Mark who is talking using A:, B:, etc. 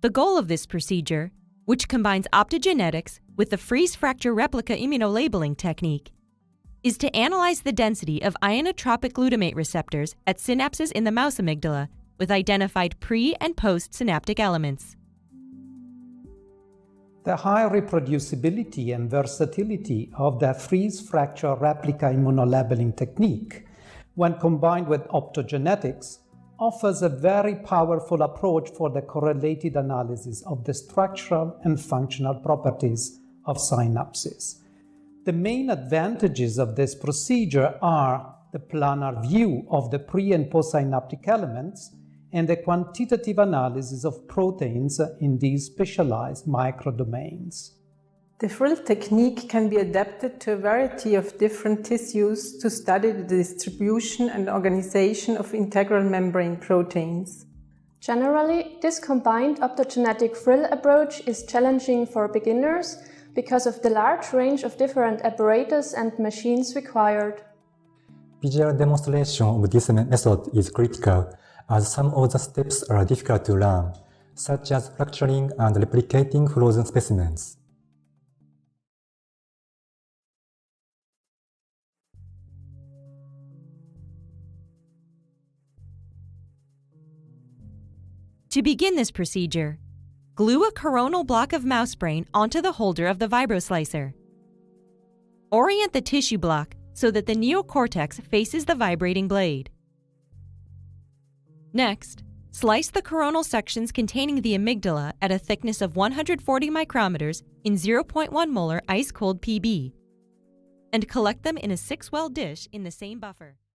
A: The goal of this procedure, which combines optogenetics with the freeze-fracture replica immunolabeling technique, is to analyze the density of ionotropic glutamate receptors at synapses in the mouse amygdala with identified pre- and post-synaptic elements.
B: The high reproducibility and versatility of the freeze-fracture replica immunolabeling technique, when combined with optogenetics, offers a very powerful approach for the correlated analysis of the structural and functional properties of synapses. The main advantages of this procedure are the planar view of the pre- and postsynaptic elements and the quantitative analysis of proteins in these specialized microdomains.
C: The FRIL technique can be adapted to a variety of different tissues to study the distribution and organization of integral membrane proteins.
D: Generally, this combined optogenetic FRIL approach is challenging for beginners because of the large range of different apparatus and machines required.
E: Visual demonstration of this method is critical, as some of the steps are difficult to learn, such as fracturing and replicating frozen specimens.
A: To begin this procedure, glue a coronal block of mouse brain onto the holder of the vibroslicer. Orient the tissue block so that the neocortex faces the vibrating blade. Next, slice the coronal sections containing the amygdala at a thickness of 140 micrometers in 0.1 molar ice-cold PB, and collect them in a 6-well dish in the same buffer.